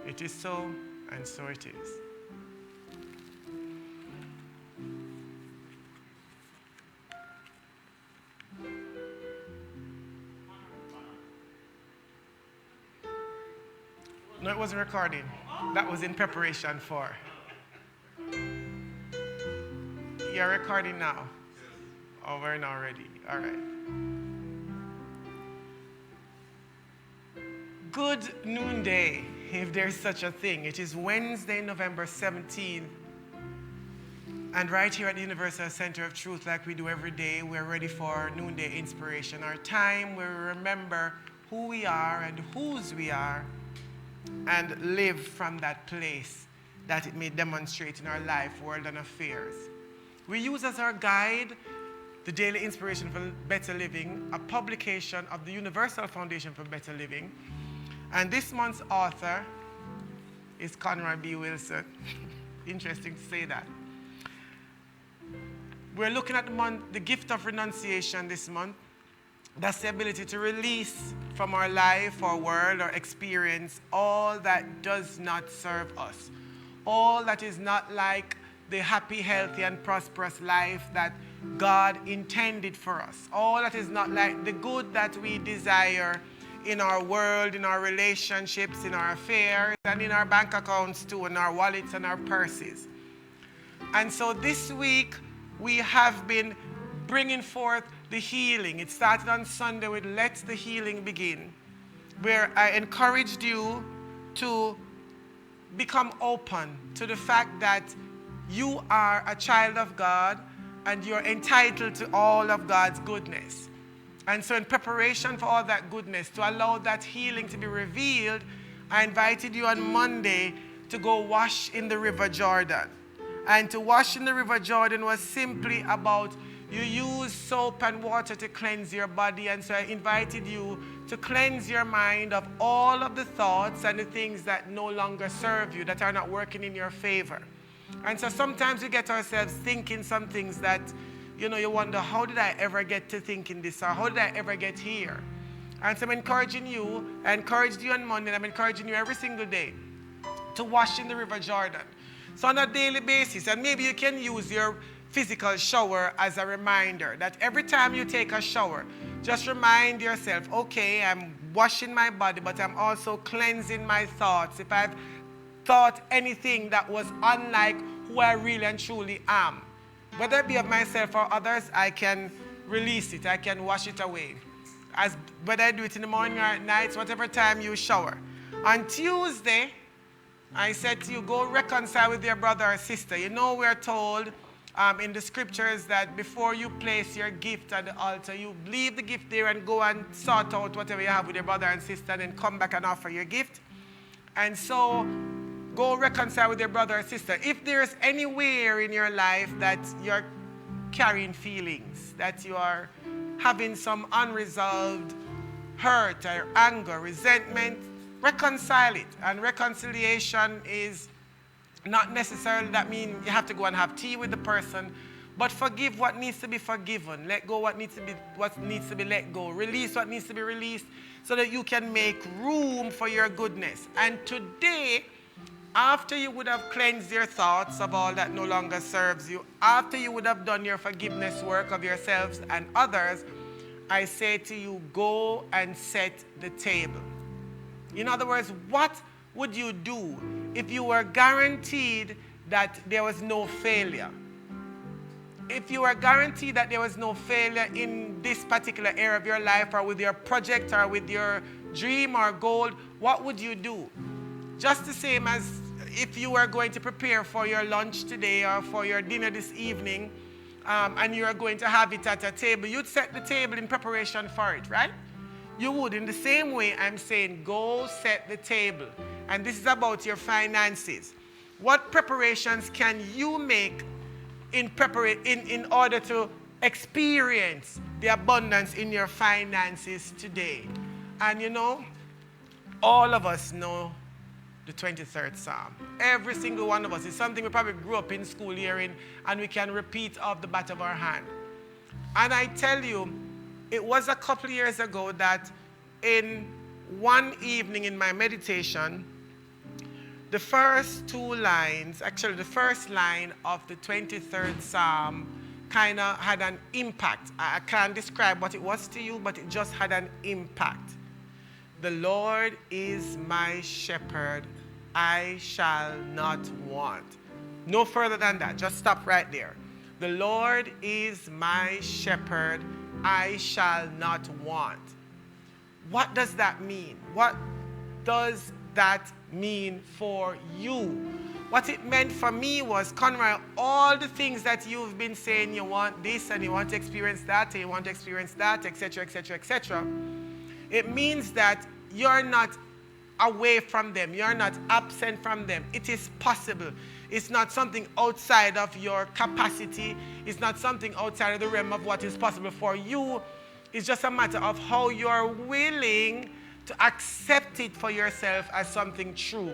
It is so, and so it is. No, it wasn't recording. That was in preparation for. You're recording now? Oh, we're not ready. All right. Good noonday, if there's such a thing. It is Wednesday, November 17th. And right here at the Universal Center of Truth, like we do every day, we're ready for noonday inspiration. Our time where we remember who we are and whose we are and live from that place that it may demonstrate in our life, world, and affairs. We use as our guide the Daily Inspiration for Better Living, a publication of the Universal Foundation for Better Living. And this month's author is Conroy B. Wilson. Interesting to say that. We're looking at the gift of renunciation this month. That's the ability to release from our life, our world, our experience, all that does not serve us. All that is not like the happy, healthy, and prosperous life that God intended for us. All that is not like the good that we desire in our world, in our relationships, in our affairs, and in our bank accounts too, in our wallets and our purses. And so this week, we have been bringing forth the healing. It started on Sunday with Let the Healing Begin, where I encouraged you to become open to the fact that you are a child of God and you're entitled to all of God's goodness. And so in preparation for all that goodness, to allow that healing to be revealed, I invited you on Monday to go wash in the River Jordan. And to wash in the River Jordan was simply about you use soap and water to cleanse your body. And so I invited you to cleanse your mind of all of the thoughts and the things that no longer serve you, that are not working in your favor. And so sometimes we get ourselves thinking some things that, you wonder, how did I ever get to thinking this? Or how did I ever get here? And so I'm encouraging you, I encouraged you on Monday, and I'm encouraging you every single day to wash in the River Jordan. So on a daily basis, and maybe you can use your physical shower as a reminder that every time you take a shower, just remind yourself, okay, I'm washing my body, but I'm also cleansing my thoughts. If I've thought anything that was unlike who I really and truly am, whether it be of myself or others, I can release it. I can wash it away. As whether I do it in the morning or at night, whatever time you shower. On Tuesday, I said to you, go reconcile with your brother or sister. We're told in the scriptures that before you place your gift at the altar, you leave the gift there and go and sort out whatever you have with your brother and sister, and then come back and offer your gift. And so go reconcile with your brother or sister. If there's anywhere in your life that you're carrying feelings, that you are having some unresolved hurt or anger, resentment, reconcile it. And reconciliation is not necessarily that means you have to go and have tea with the person, but forgive what needs to be forgiven. Let go what needs to be let go. Release what needs to be released so that you can make room for your goodness. And today, after you would have cleansed your thoughts of all that no longer serves you, after you would have done your forgiveness work of yourselves and others, I say to you, go and set the table. In other words, what would you do if you were guaranteed that there was no failure? If you were guaranteed that there was no failure in this particular area of your life, or with your project, or with your dream or goal, what would you do? Just the same as if you were going to prepare for your lunch today or for your dinner this evening, and you are going to have it at a table, you'd set the table in preparation for it, right? You would. In the same way, I'm saying go set the table. And this is about your finances. What preparations can you make in order to experience the abundance in your finances today? And all of us know the 23rd Psalm. Every single one of us. It's something we probably grew up in school hearing, and we can repeat off the back of our hand. And I tell you, it was a couple of years ago that in one evening in my meditation, The first two lines, actually the first line of the 23rd Psalm kind of had an impact. I can't describe what it was to you, but it just had an impact. The Lord is my shepherd, I shall not want. No further than that, just stop right there. The Lord is my shepherd, I shall not want. What does that mean? What does that mean for you? What it meant for me was, Conroy, all the things that you've been saying, you want this and you want to experience that and you want to experience that, etc., etc., etc. It means that you're not away from them. You're not absent from them. It is possible. It's not something outside of your capacity. It's not something outside of the realm of what is possible for you. It's just a matter of how you're willing to accept it for yourself as something true.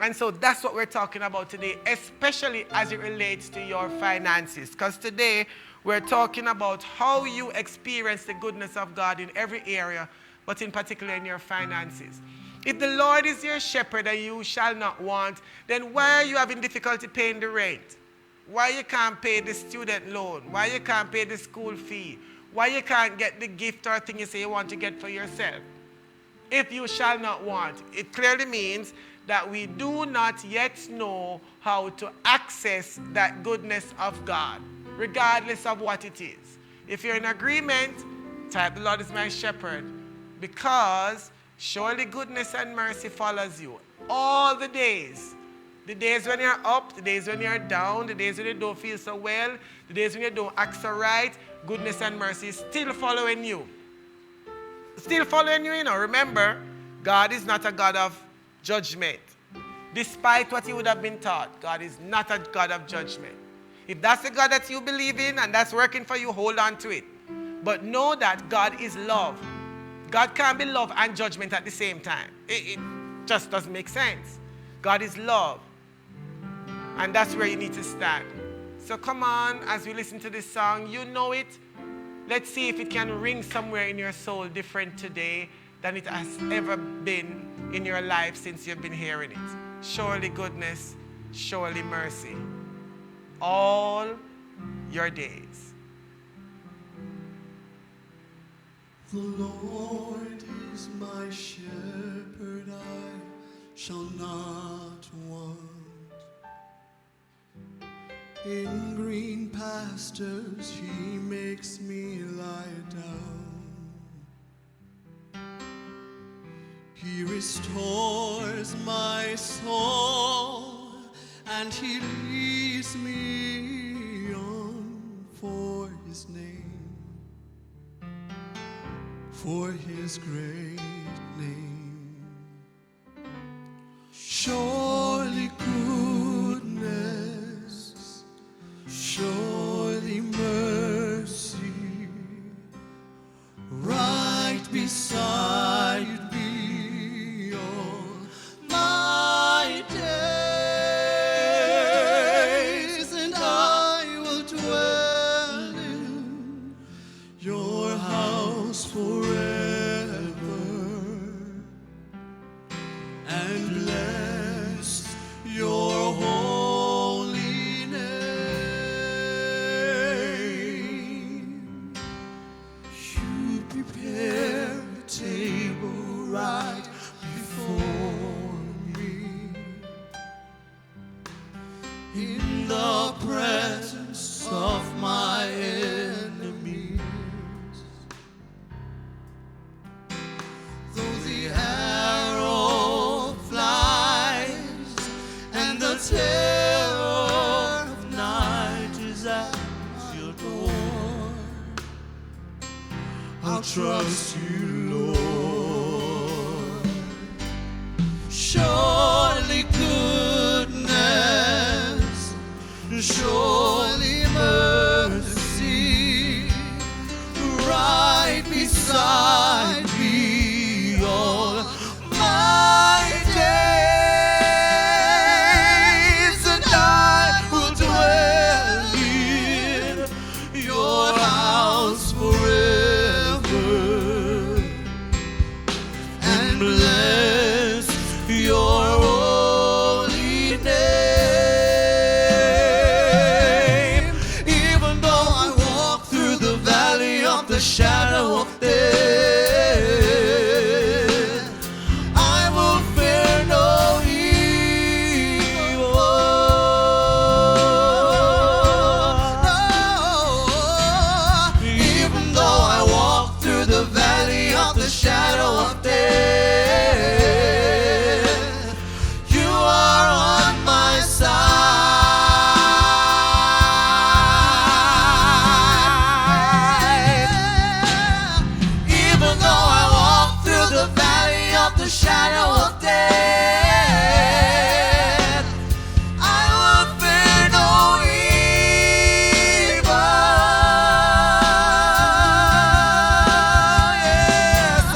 And so that's what we're talking about today, especially as it relates to your finances. Because today we're talking about how you experience the goodness of God in every area, but in particular in your finances. If the Lord is your shepherd and you shall not want, then why are you having difficulty paying the rent? Why you can't pay the student loan? Why you can't pay the school fee? Why you can't get the gift or thing you say you want to get for yourself? If you shall not want, it clearly means that we do not yet know how to access that goodness of God, regardless of what it is. If you're in agreement, type, the Lord is my shepherd, because surely goodness and mercy follows you all the days. The days when you're up, the days when you're down, the days when you don't feel so well, the days when you don't act so right, goodness and mercy is still following you. Still following you, Remember, God is not a God of judgment. Despite what you would have been taught, God is not a God of judgment. If that's the God that you believe in and that's working for you, hold on to it. But know that God is love. God can't be love and judgment at the same time. It just doesn't make sense. God is love. And that's where you need to stand. So come on, as we listen to this song, you know it. Let's see if it can ring somewhere in your soul different today than it has ever been in your life since you've been hearing it. Surely goodness, surely mercy. All your days. The Lord is my shepherd, I shall not want. In green pastures he makes me lie down. He restores my soul and he leads me on for his name, for his great name. Surely goodness, surely mercy, right beside me all my days, and I will dwell in your house forever and bless your holy name. You prepare a table right before me in the presence of my enemies. Though the arrow flies and the terror of night is at your door, I'll trust you, Lord. Surely goodness, surely mercy, right beside me all my days, and I will dwell in your house forever and bless your the shadow of death, I will fear no evil. No, even though I walk through the valley of the shadow of death, you are on my side. Even though I walk through the valley of the shadow of death, I will fear no evil. Yes,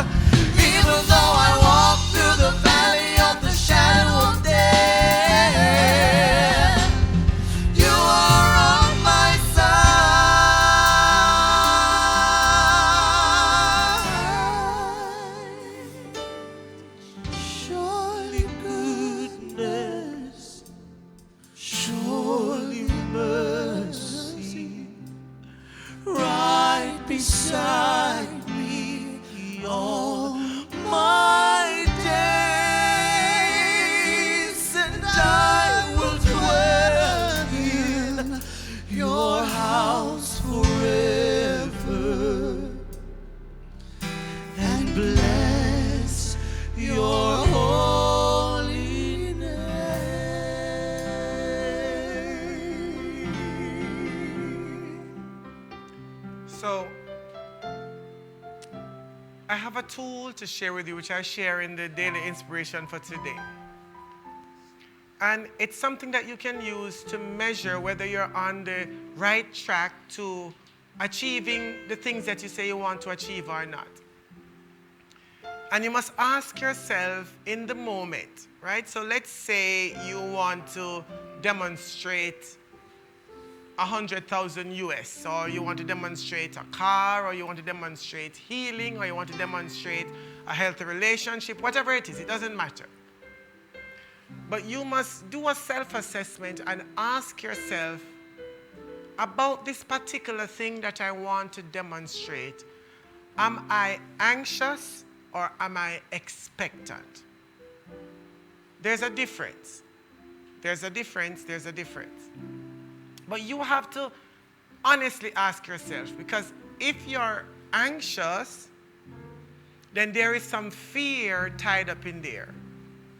even though I walk through the valley of the shadow of death, you are on my side. Surely goodness, surely mercy, right beside me all my days, and I will dwell in your house forever and bless your holy name. So, I have a tool to share with you, which I share in the daily inspiration for today. And it's something that you can use to measure whether you're on the right track to achieving the things that you say you want to achieve or not. And you must ask yourself in the moment, right? So let's say you want to demonstrate 100,000 US, or you want to demonstrate a car, or you want to demonstrate healing, or you want to demonstrate a healthy relationship, whatever it is, it doesn't matter. But you must do a self-assessment and ask yourself about this particular thing that I want to demonstrate. Am I anxious or am I expectant? There's a difference. There's a difference. There's a difference. But you have to honestly ask yourself, because if you're anxious, then there is some fear tied up in there.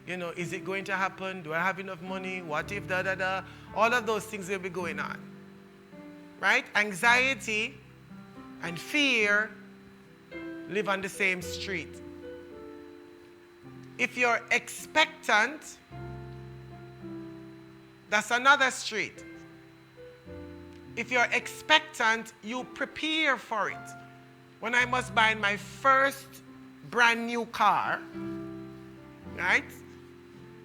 You know, is it going to happen? Do I have enough money? What if da da da? All of those things will be going on. Right? Anxiety and fear live on the same street. If you're expectant, that's another street. If you're expectant, you prepare for it. When I was buying my first brand new car, right?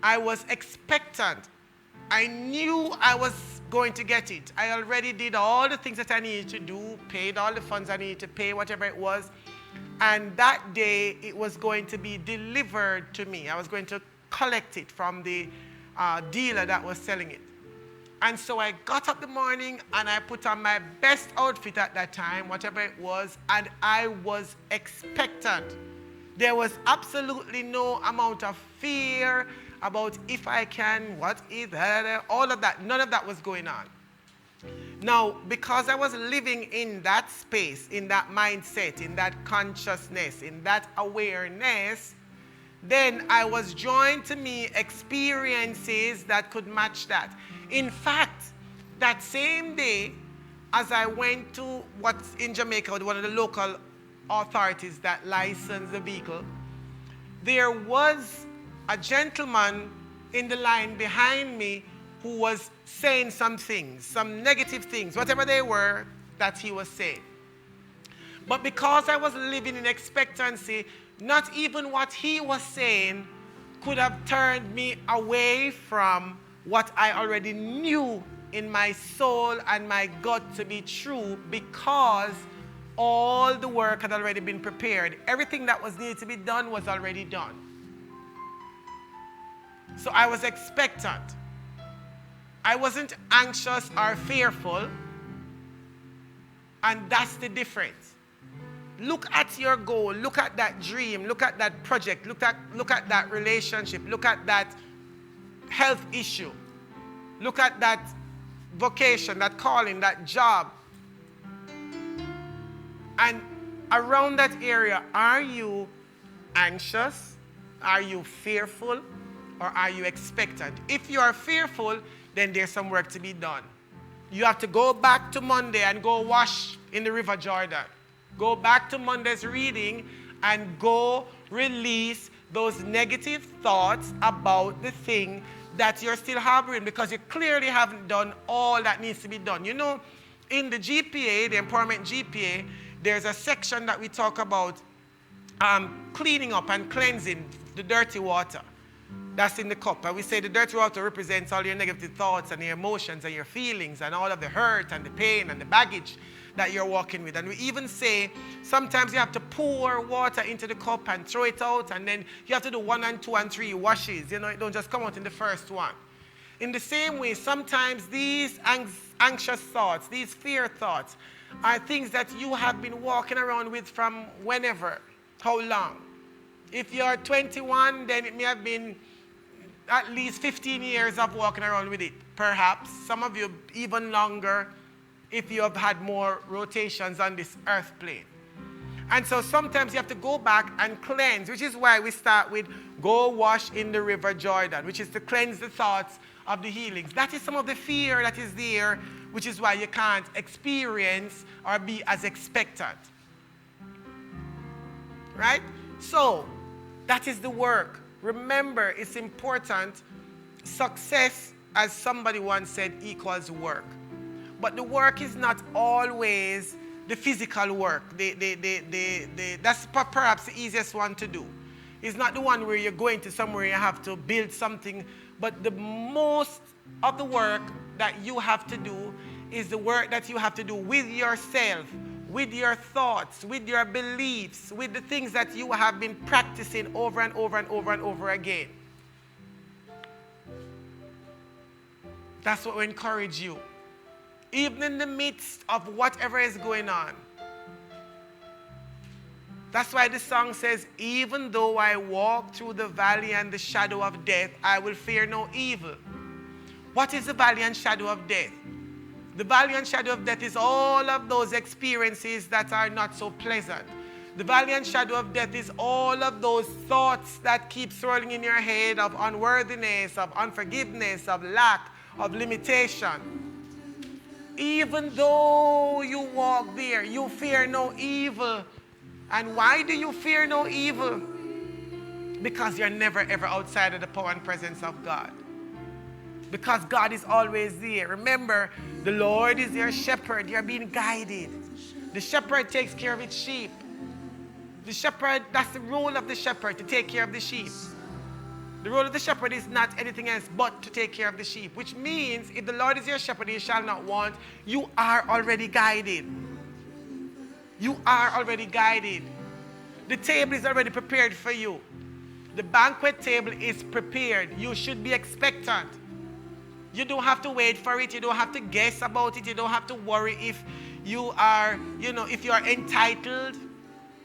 I was expectant. I knew I was going to get it. I already did all the things that I needed to do, paid all the funds I needed to pay, whatever it was. And that day, it was going to be delivered to me. I was going to collect it from the dealer that was selling it. And so I got up the morning and I put on my best outfit at that time, whatever it was, and I was expectant. There was absolutely no amount of fear about if I can, what if, all of that. None of that was going on. Now, because I was living in that space, in that mindset, in that consciousness, in that awareness, then I was joined to me experiences that could match that. In fact, that same day, as I went to what's in Jamaica, one of the local authorities that license the vehicle, there was a gentleman in the line behind me who was saying some things, some negative things, whatever they were that he was saying. But because I was living in expectancy, not even what he was saying could have turned me away from what I already knew in my soul and my gut to be true, because all the work had already been prepared. Everything that was needed to be done was already done. So I was expectant. I wasn't anxious or fearful, and that's the difference. Look at your goal, look at that dream, look at that project, look at that relationship, look at that health issue, look at that vocation, that calling, that job. And around that area, are you anxious? Are you fearful? Or are you expectant? If you are fearful, then there's some work to be done. You have to go back to Monday and go wash in the River Jordan. Go back to Monday's reading and go release those negative thoughts about the thing that you're still harboring, because you clearly haven't done all that needs to be done. You know, in the GPA, the Empowerment GPA, there's a section that we talk about cleaning up and cleansing the dirty water that's in the cup. And we say the dirty water represents all your negative thoughts and your emotions and your feelings and all of the hurt and the pain and the baggage that you're walking with. And we even say sometimes you have to pour water into the cup and throw it out, and then you have to do 1 and 2 and 3 washes. You know, it don't just come out in the first one. In the same way, sometimes these anxious thoughts, these fear thoughts, are things that you have been walking around with from whenever. How long? If you're 21, then it may have been at least 15 years of walking around with it. Perhaps some of you even longer, if you have had more rotations on this earth plane. And so sometimes you have to go back and cleanse, which is why we start with go wash in the River Jordan, which is to cleanse the thoughts of the healings. That is some of the fear that is there, which is why you can't experience or be as expectant. Right? So, that is the work. Remember, it's important. Success, as somebody once said, equals work. But the work is not always the physical work. That's perhaps the easiest one to do. It's not the one where you're going to somewhere and you have to build something. But the most of the work that you have to do is the work that you have to do with yourself, with your thoughts, with your beliefs, with the things that you have been practicing over and over and over and over again. That's what we encourage you. Even in the midst of whatever is going on. That's why the song says, even though I walk through the valley and the shadow of death, I will fear no evil. What is the valley and shadow of death? The valley and shadow of death is all of those experiences that are not so pleasant. The valley and shadow of death is all of those thoughts that keep swirling in your head of unworthiness, of unforgiveness, of lack, of limitation. Even though you walk there, you fear no evil. And why do you fear no evil? Because you're never ever outside of the power and presence of God. Because God is always there. Remember, the Lord is your shepherd. You're being guided. The shepherd takes care of its sheep. The shepherd, that's the role of the shepherd, to take care of the sheep. The role of the shepherd is not anything else but to take care of the sheep, which means if the Lord is your shepherd, you shall not want. You are already guided. You are already guided. The table is already prepared for you. The banquet table is prepared. You should be expectant. You don't have to wait for it. You don't have to guess about it. You don't have to worry if you are, if you are entitled.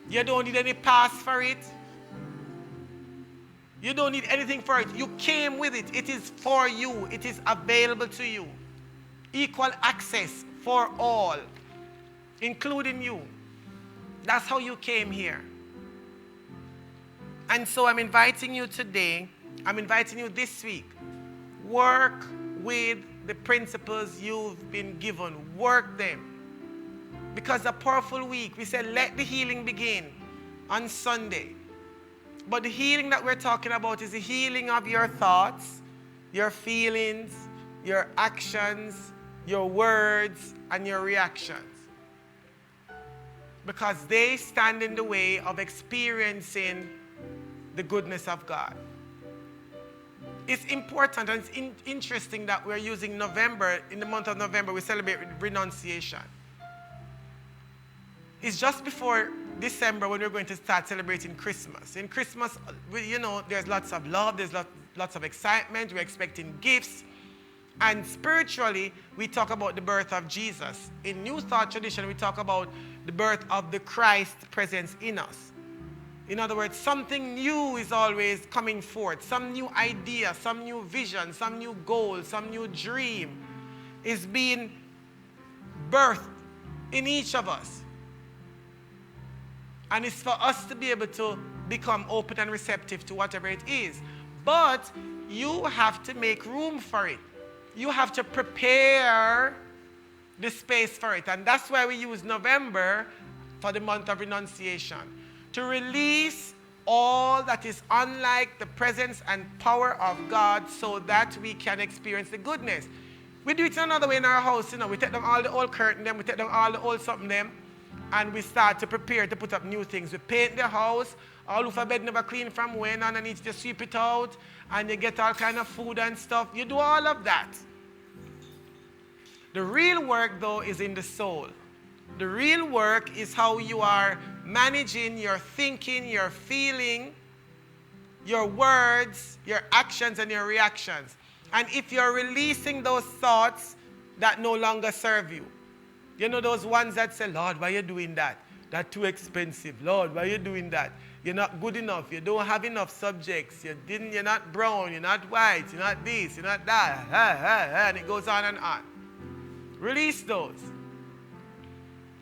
You don't need any pass for it. You don't need anything for it. You came with it. It is for you. It is available to you. Equal access for all, including you. That's how you came here. And so I'm inviting you today, I'm inviting you this week, work with the principles you've been given. Work them. Because a powerful week, we said let the healing begin on Sunday. But the healing that we're talking about is the healing of your thoughts, your feelings, your actions, your words, and your reactions. Because they stand in the way of experiencing the goodness of God. It's important and it's interesting that we're using November. In the month of November, we celebrate renunciation. It's just before December when we're going to start celebrating Christmas. In Christmas, there's lots of love, there's lots of excitement, we're expecting gifts. And spiritually, we talk about the birth of Jesus. In New Thought tradition, we talk about the birth of the Christ presence in us. In other words, something new is always coming forth. Some new idea, some new vision, some new goal, some new dream is being birthed in each of us. And it's for us to be able to become open and receptive to whatever it is. But you have to make room for it. You have to prepare the space for it. And that's why we use November for the month of renunciation. To release all that is unlike the presence and power of God so that we can experience the goodness. We do it another way in our house, We take down all the old curtain them, we take down all the old something them, and we start to prepare to put up new things. We paint the house, all of our bed never clean from when, and I need to sweep it out, and you get all kind of food and stuff. You do all of that. The real work, though, is in the soul. The real work is how you are managing your thinking, your feeling, your words, your actions, and your reactions. And if you're releasing those thoughts that no longer serve you, you know those ones that say, Lord, why are you doing that? That's too expensive. Lord, why are you doing that? You're not good enough. You don't have enough subjects. You're not brown. You're not white. You're not this. You're not that. And it goes on and on. Release those.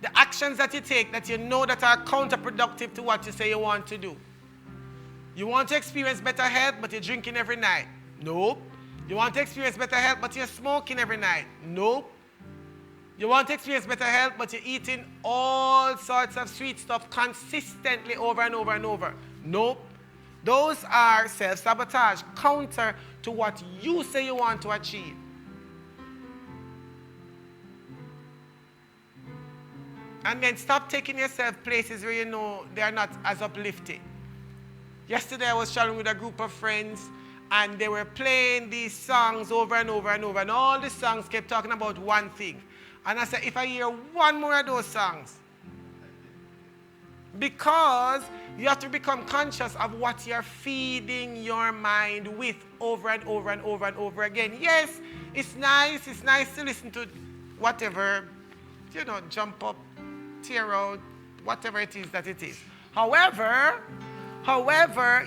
The actions that you take that you know that are counterproductive to what you say you want to do. You want to experience better health, but you're drinking every night. Nope. You want to experience better health, but you're smoking every night. Nope. You want to experience better health, but you're eating all sorts of sweet stuff consistently over and over and over. Nope. Those are self-sabotage, counter to what you say you want to achieve. And then stop taking yourself places where you know they're not as uplifting. Yesterday I was traveling with a group of friends, and they were playing these songs over and over and over, and all the songs kept talking about one thing. And I said, if I hear one more of those songs, because you have to become conscious of what you're feeding your mind with over and over and over and over again. Yes, it's nice to listen to whatever, jump up, tear out, whatever it is that it is. However,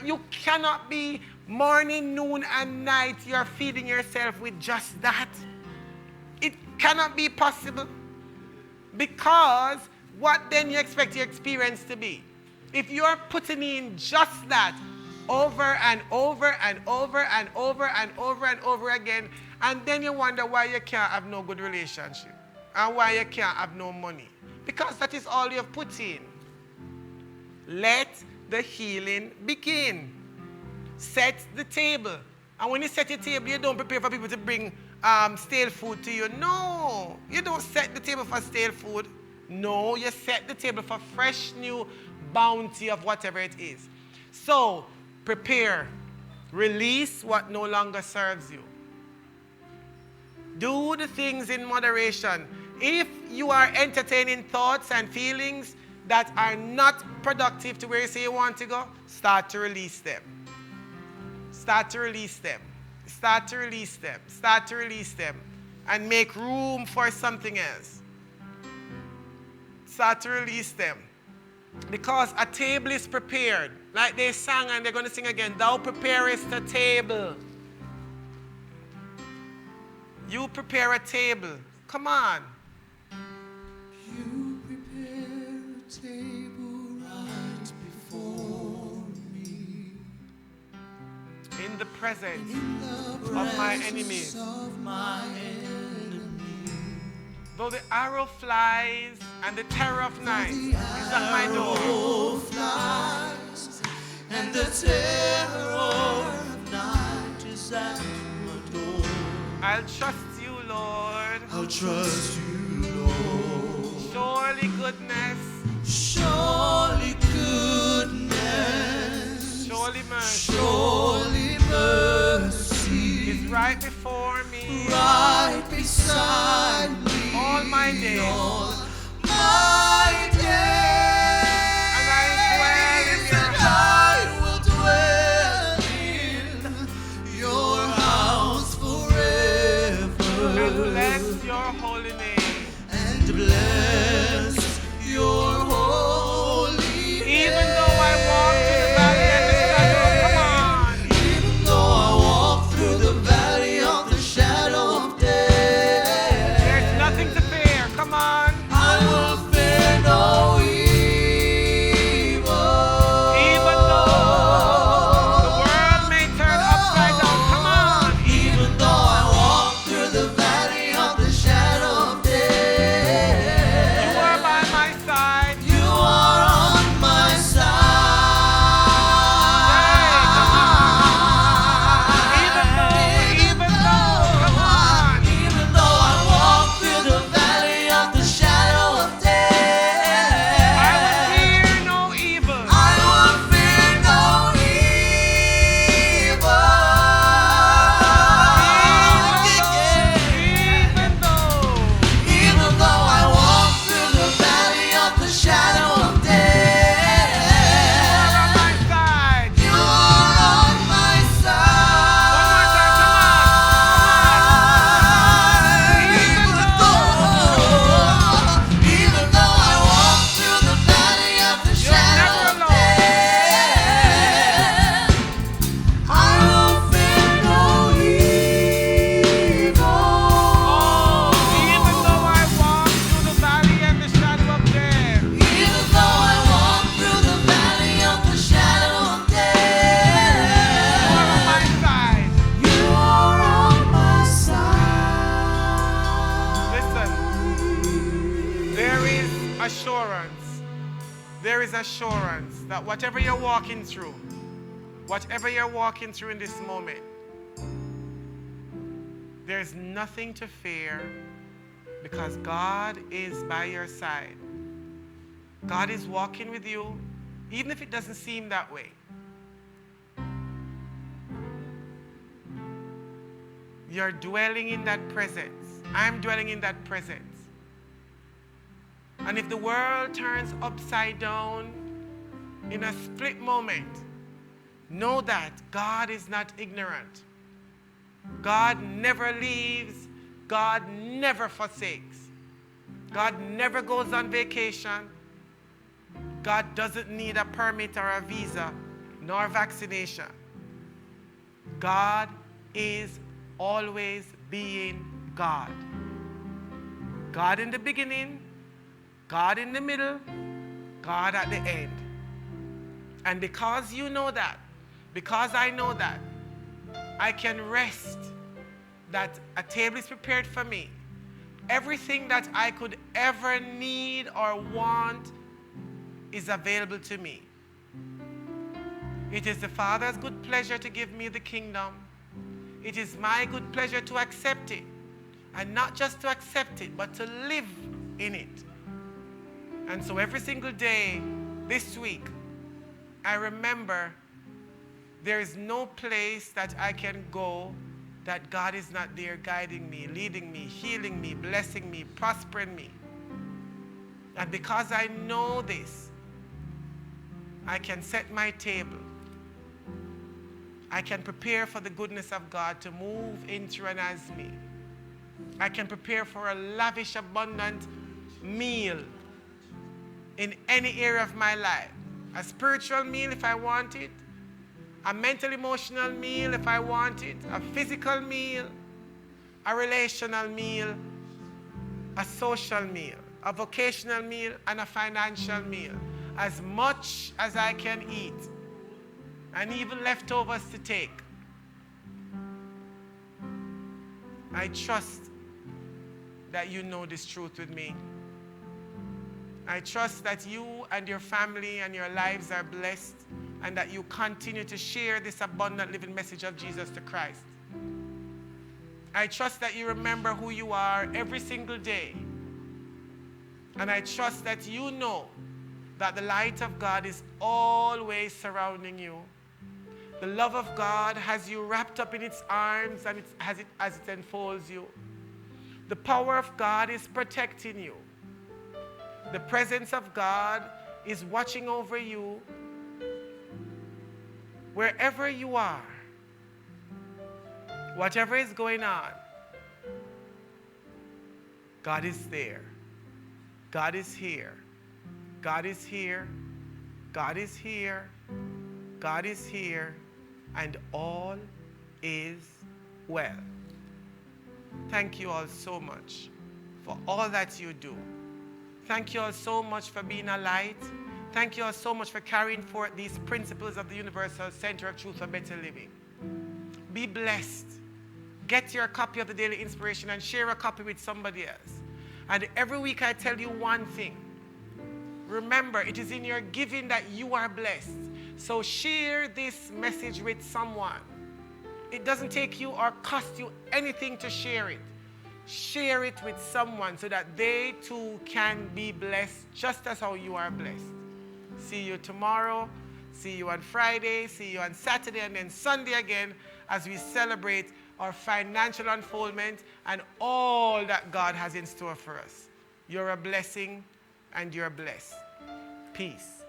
you cannot be morning, noon, and night, you're feeding yourself with just that. It cannot be possible. Because what then you expect your experience to be? If you're putting in just that over and over and over and over and over and over again, and then you wonder why you can't have no good relationship and why you can't have no money. Because that is all you've put in. Let the healing begin. Set the table. And when you set your table, you don't prepare for people to bring stale food to you. No, you don't set the table for stale food. No, you set the table for fresh, new bounty of whatever it is. So, prepare. Release what no longer serves you. Do the things in moderation. If you are entertaining thoughts and feelings that are not productive to where you say you want to go, start to release them. Start to release them. Start to release them. Start to release them. And make room for something else. Start to release them. Because a table is prepared. Like they sang and they're going to sing again. Thou preparest a table. You prepare a table. Come on. You prepare a table right before me. In the presence In the of my enemies. of my enemy. Though the arrow flies and the terror of night is at my door. Flies, and the terror of night is at my door. I'll trust you, Lord. I'll trust you, Lord. Surely goodness, Surely goodness, surely mercy surely mercy is right before me right beside me all my days. all my days. And I will dwell in your house forever and bless your holy name. and bless your is assurance that whatever you're walking through in this moment, there's nothing to fear because God is by your side. God is walking with you, even if it doesn't seem that way. You're dwelling in that presence. I'm dwelling in that presence. And if the world turns upside down in a split moment, know that God is not ignorant. God never leaves. God never forsakes. God never goes on vacation. God doesn't need a permit or a visa, nor vaccination. God is always being God. God in the beginning, God in the middle, God at the end. And because you know that, because I know that, I can rest that a table is prepared for me. Everything that I could ever need or want is available to me. It is the Father's good pleasure to give me the kingdom. It is my good pleasure to accept it. And not just to accept it, but to live in it. And so every single day this week, I remember there is no place that I can go that God is not there guiding me, leading me, healing me, blessing me, prospering me. And because I know this, I can set my table. I can prepare for the goodness of God to move in through and as me. I can prepare for a lavish, abundant meal in any area of my life. A spiritual meal if I want it, a mental, emotional meal if I want it, a physical meal, a relational meal, a social meal, a vocational meal, and a financial meal. As much as I can eat, and even leftovers to take. I trust that you know this truth with me. I trust that you and your family and your lives are blessed and that you continue to share this abundant living message of Jesus the Christ. I trust that you remember who you are every single day. And I trust that you know that the light of God is always surrounding you. The love of God has you wrapped up in its arms and as it enfolds you. The power of God is protecting you. The presence of God is watching over you wherever you are. Whatever is going on, God is there. God is here. God is here. God is here. God is here. And all is well. Thank you all so much for all that you do. Thank you all so much for being a light. Thank you all so much for carrying forth these principles of the Universal Center of Truth for Better Living. Be blessed. Get your copy of the Daily Inspiration and share a copy with somebody else. And every week I tell you one thing. Remember, it is in your giving that you are blessed. So share this message with someone. It doesn't take you or cost you anything to share it. Share it with someone so that they too can be blessed just as how you are blessed. See you tomorrow. See you on Friday. See you on Saturday and then Sunday again as we celebrate our financial unfoldment and all that God has in store for us. You're a blessing and you're blessed. Peace.